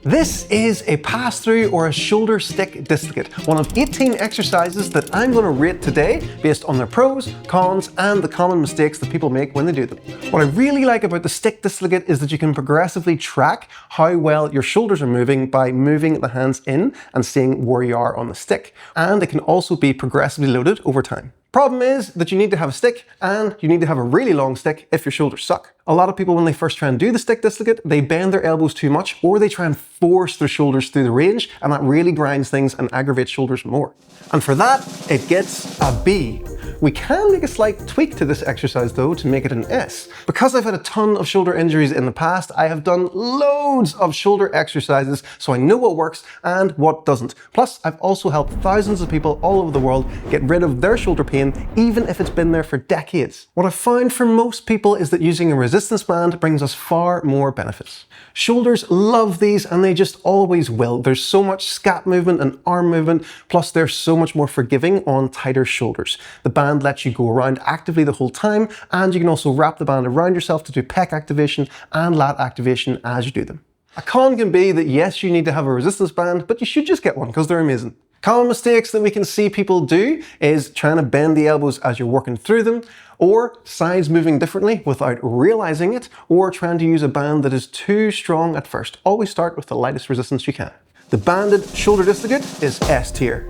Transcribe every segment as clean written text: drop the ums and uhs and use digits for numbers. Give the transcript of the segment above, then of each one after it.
This is a pass-through or a shoulder stick dislocate, one of 18 exercises that I'm going to rate today based on their pros, cons, and the common mistakes that people make when they do them. What I really like about the stick dislocate is that you can progressively track how well your shoulders are moving by moving the hands in and seeing where you are on the stick. And it can also be progressively loaded over time. Problem is that you need to have a stick and you need to have a really long stick if your shoulders suck. A lot of people, when they first try and do the stick dislocate, they bend their elbows too much or they try and force their shoulders through the range, and that really grinds things and aggravates shoulders more. And for that, it gets a B. We can make a slight tweak to this exercise though to make it an S. Because I've had a ton of shoulder injuries in the past, I have done loads of shoulder exercises, so I know what works and what doesn't. Plus, I've also helped thousands of people all over the world get rid of their shoulder pain, even if it's been there for decades. What I've found for most people is that using a resistance band brings us far more benefits. Shoulders love these and they just always will. There's so much scap movement and arm movement, plus they're so much more forgiving on tighter shoulders. The band lets you go around actively the whole time, and you can also wrap the band around yourself to do pec activation and lat activation as you do them. A con can be that yes, you need to have a resistance band, but you should just get one because they're amazing. Common mistakes that we can see people do is trying to bend the elbows as you're working through them, or sides moving differently without realizing it, or trying to use a band that is too strong at first. Always start with the lightest resistance you can. The banded shoulder dislocate is S tier.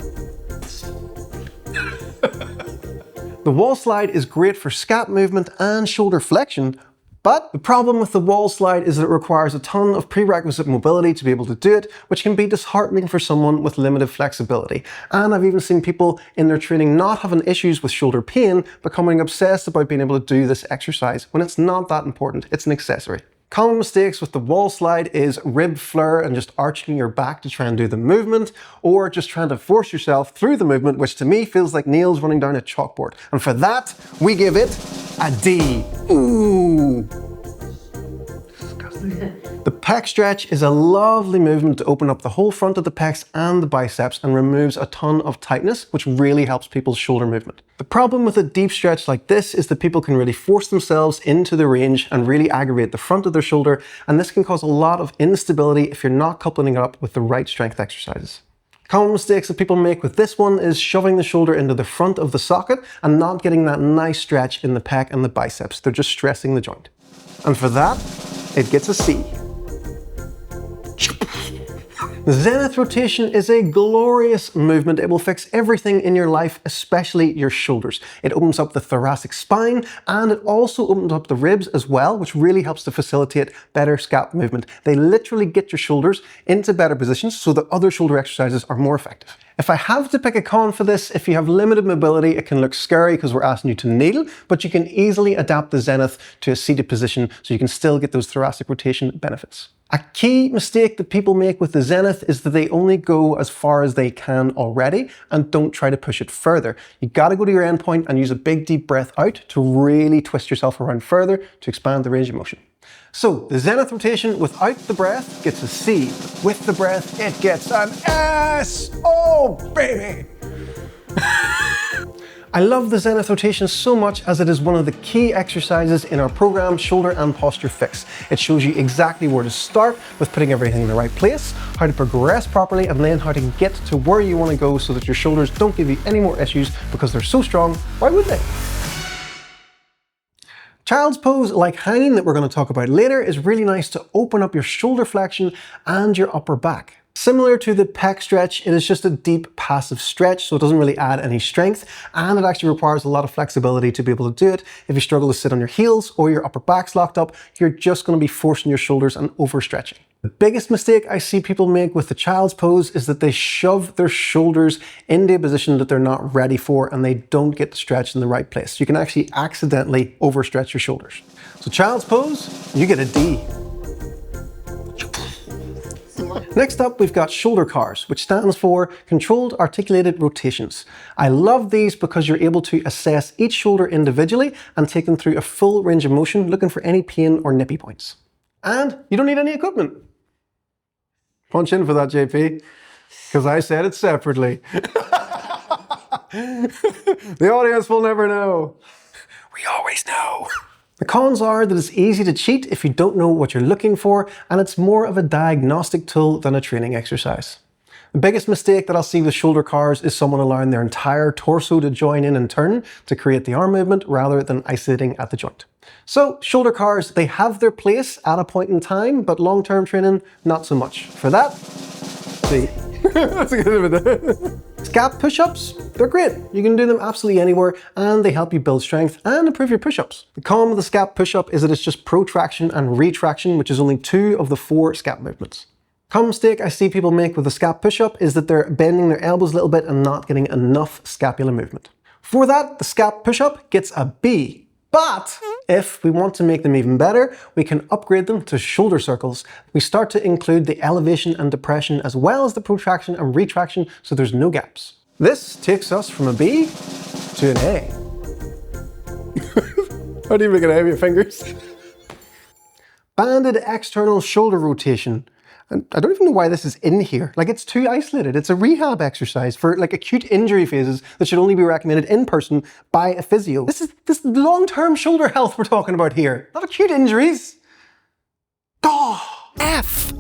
The wall slide is great for scap movement and shoulder flexion, but the problem with the wall slide is that it requires a ton of prerequisite mobility to be able to do it, which can be disheartening for someone with limited flexibility. And I've even seen people in their training not having issues with shoulder pain, becoming obsessed about being able to do this exercise when it's not that important, it's an accessory. Common mistakes with the wall slide is rib flare and just arching your back to try and do the movement, or just trying to force yourself through the movement, which to me feels like nails running down a chalkboard. And for that, we give it a D. Ooh. Disgusting. The pec stretch is a lovely movement to open up the whole front of the pecs and the biceps and removes a ton of tightness, which really helps people's shoulder movement. The problem with a deep stretch like this is that people can really force themselves into the range and really aggravate the front of their shoulder, and this can cause a lot of instability if you're not coupling it up with the right strength exercises. Common mistakes that people make with this one is shoving the shoulder into the front of the socket and not getting that nice stretch in the pec and the biceps. They're just stressing the joint. And for that, it gets a C. The Zenith rotation is a glorious movement. It will fix everything in your life, especially your shoulders. It opens up the thoracic spine, and it also opens up the ribs as well, which really helps to facilitate better scap movement. They literally get your shoulders into better positions so that other shoulder exercises are more effective. If I have to pick a con for this, if you have limited mobility, it can look scary because we're asking you to kneel, but you can easily adapt the Zenith to a seated position so you can still get those thoracic rotation benefits. A key mistake that people make with the Zenith is that they only go as far as they can already and don't try to push it further. You gotta go to your end point and use a big deep breath out to really twist yourself around further to expand the range of motion. So the Zenith rotation without the breath gets a C. With the breath, it gets an S. Oh, baby. I love the Zenith rotation so much as it is one of the key exercises in our program Shoulder and Posture Fix. It shows you exactly where to start with putting everything in the right place, how to progress properly, and then how to get to where you want to go so that your shoulders don't give you any more issues because they're so strong. Why would they? Child's pose, like hanging that we're going to talk about later, is really nice to open up your shoulder flexion and your upper back. Similar to the pec stretch, it is just a deep passive stretch, so it doesn't really add any strength, and it actually requires a lot of flexibility to be able to do it. If you struggle to sit on your heels or your upper back's locked up, you're just going to be forcing your shoulders and overstretching. The biggest mistake I see people make with the child's pose is that they shove their shoulders into a position that they're not ready for and they don't get the stretch in the right place. You can actually accidentally overstretch your shoulders. So child's pose, you get a D. Next up, we've got shoulder cars, which stands for Controlled Articulated Rotations. I love these because you're able to assess each shoulder individually and take them through a full range of motion, looking for any pain or nippy points. And you don't need any equipment. Punch in for that, JP, because I said it separately. The audience will never know. We always know. The cons are that it's easy to cheat if you don't know what you're looking for, and it's more of a diagnostic tool than a training exercise. The biggest mistake that I'll see with shoulder cars is someone allowing their entire torso to join in and turn to create the arm movement rather than isolating at the joint. So shoulder cars, they have their place at a point in time, but long-term training, not so much. For that, see, that's a good bit. Scap push-ups, they're great. You can do them absolutely anywhere and they help you build strength and improve your push-ups. The con with the Scap push-up is that it's just protraction and retraction, which is only 2 of the 4 Scap movements. Common mistake I see people make with the Scap push-up is that they're bending their elbows a little bit and not getting enough scapular movement. For that, the Scap push-up gets a B. But if we want to make them even better, we can upgrade them to shoulder circles. We start to include the elevation and depression as well as the protraction and retraction so there's no gaps. This takes us from a B to an A. How do you make an A with your fingers? Banded external shoulder rotation. And I don't even know why this is in here. Like, it's too isolated. It's a rehab exercise for like acute injury phases that should only be recommended in person by a physio. This is long-term shoulder health we're talking about here, not acute injuries. F.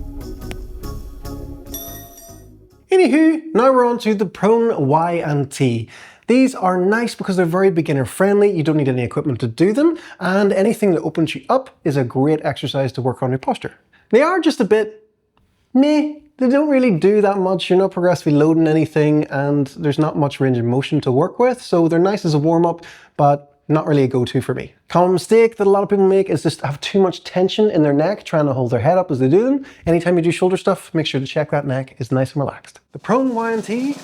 Anywho, now we're on to the prone Y and T. These are nice because they're very beginner friendly. You don't need any equipment to do them, and anything that opens you up is a great exercise to work on your posture. They are just a bit meh. They don't really do that much. You're not progressively loading anything and there's not much range of motion to work with, so they're nice as a warm-up, but not really a go-to for me. Common mistake that a lot of people make is just have too much tension in their neck trying to hold their head up as they do them. Anytime you do shoulder stuff, make sure to check that neck is nice and relaxed. The prone Y and T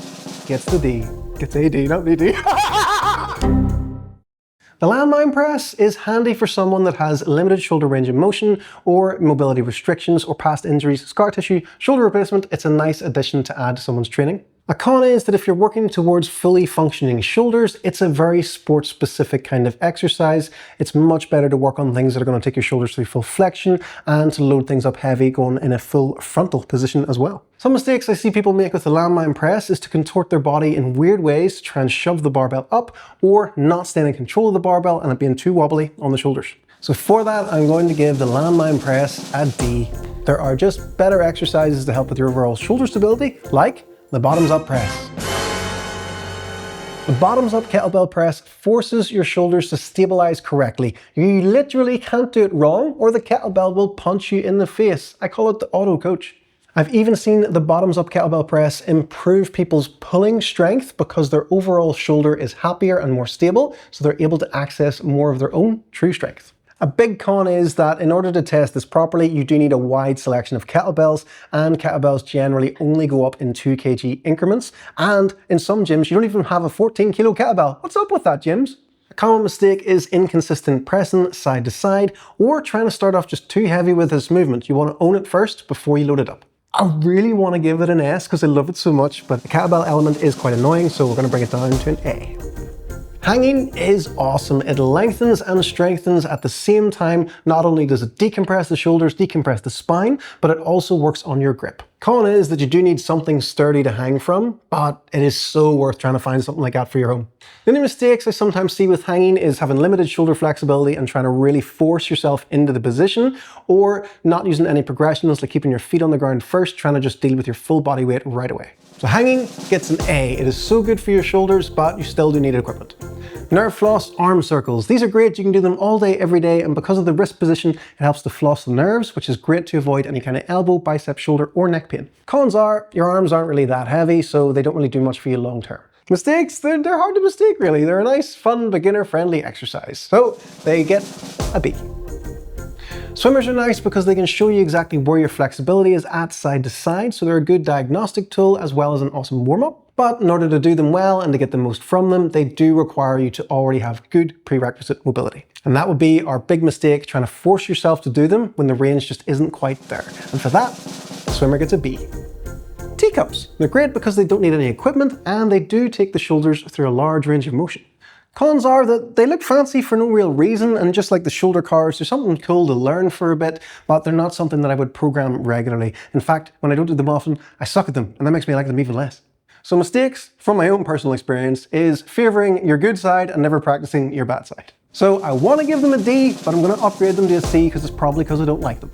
gets the D. Gets AD, not BD. The landmine press is handy for someone that has limited shoulder range of motion or mobility restrictions or past injuries, scar tissue, shoulder replacement. It's a nice addition to add to someone's training. A con is that if you're working towards fully functioning shoulders, it's a very sport specific kind of exercise. It's much better to work on things that are going to take your shoulders through full flexion and to load things up heavy going in a full frontal position as well. Some mistakes I see people make with the landmine press is to contort their body in weird ways to try and shove the barbell up or not staying in control of the barbell and it being too wobbly on the shoulders. So for that, I'm going to give the landmine press a D. There are just better exercises to help with your overall shoulder stability, like the bottoms up press. The bottoms up kettlebell press forces your shoulders to stabilize correctly. You literally can't do it wrong or the kettlebell will punch you in the face. I call it the auto coach. I've even seen the bottoms up kettlebell press improve people's pulling strength because their overall shoulder is happier and more stable, so they're able to access more of their own true strength. A big con is that in order to test this properly, you do need a wide selection of kettlebells, and kettlebells generally only go up in 2 kg increments, and in some gyms you don't even have a 14 kilo kettlebell. What's up with that, gyms? A common mistake is inconsistent pressing side to side, or trying to start off just too heavy with this movement. You want to own it first before you load it up. I really want to give it an S because I love it so much, but the kettlebell element is quite annoying, so we're going to bring it down to an A. Hanging is awesome. It lengthens and strengthens at the same time. Not only does it decompress the shoulders, decompress the spine, but it also works on your grip. Con is that you do need something sturdy to hang from, but it is so worth trying to find something like that for your home. The only mistakes I sometimes see with hanging is having limited shoulder flexibility and trying to really force yourself into the position, or not using any progressions like keeping your feet on the ground first, trying to just deal with your full body weight right away. So hanging gets an A. It is so good for your shoulders, but you still do need equipment. Nerve floss arm circles. These are great. You can do them all day, every day, and because of the wrist position, it helps to floss the nerves, which is great to avoid any kind of elbow, bicep, shoulder, or neck pain. Cons are, your arms aren't really that heavy, so they don't really do much for you long term. Mistakes, they're hard to mistake really. They're a nice, fun, beginner-friendly exercise. So they get a B. Swimmers are nice because they can show you exactly where your flexibility is at side to side, so they're a good diagnostic tool as well as an awesome warm-up. But in order to do them well and to get the most from them, they do require you to already have good prerequisite mobility. And that would be our big mistake, trying to force yourself to do them when the range just isn't quite there. And for that, the swimmer gets a B. Teacups. They're great because they don't need any equipment and they do take the shoulders through a large range of motion. Cons are that they look fancy for no real reason, and just like the shoulder cars, they're something cool to learn for a bit, but they're not something that I would program regularly. In fact, when I don't do them often, I suck at them, and that makes me like them even less. So mistakes, from my own personal experience, is favouring your good side and never practicing your bad side. So I want to give them a D, but I'm going to upgrade them to a C because it's probably because I don't like them.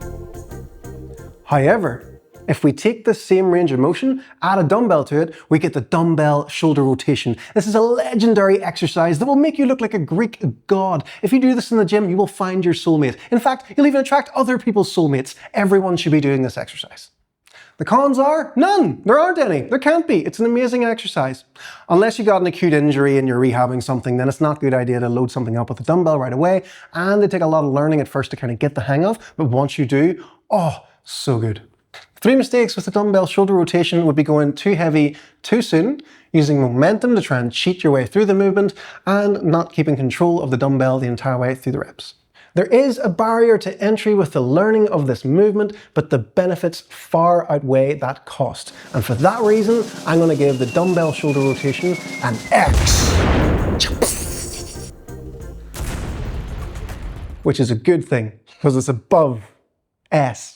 However, if we take the same range of motion, add a dumbbell to it, we get the dumbbell shoulder rotation. This is a legendary exercise that will make you look like a Greek god. If you do this in the gym, you will find your soulmate. In fact, you'll even attract other people's soulmates. Everyone should be doing this exercise. The cons are none. There aren't any. There can't be. It's an amazing exercise. Unless you got an acute injury and you're rehabbing something, then it's not a good idea to load something up with a dumbbell right away. And they take a lot of learning at first to kind of get the hang of. But once you do, oh, so good. 3 mistakes with the dumbbell shoulder rotation would be going too heavy too soon, using momentum to try and cheat your way through the movement, and not keeping control of the dumbbell the entire way through the reps. There is a barrier to entry with the learning of this movement, but the benefits far outweigh that cost. And for that reason, I'm going to give the dumbbell shoulder rotation an X. Which is a good thing, because it's above S.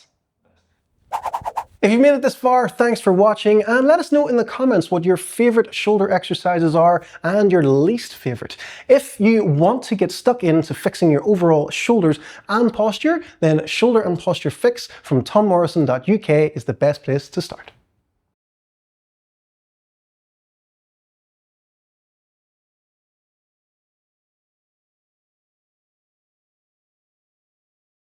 If you've made it this far, thanks for watching, and let us know in the comments what your favorite shoulder exercises are and your least favorite. If you want to get stuck into fixing your overall shoulders and posture, then Shoulder and Posture Fix from tonnemorrison.uk is the best place to start.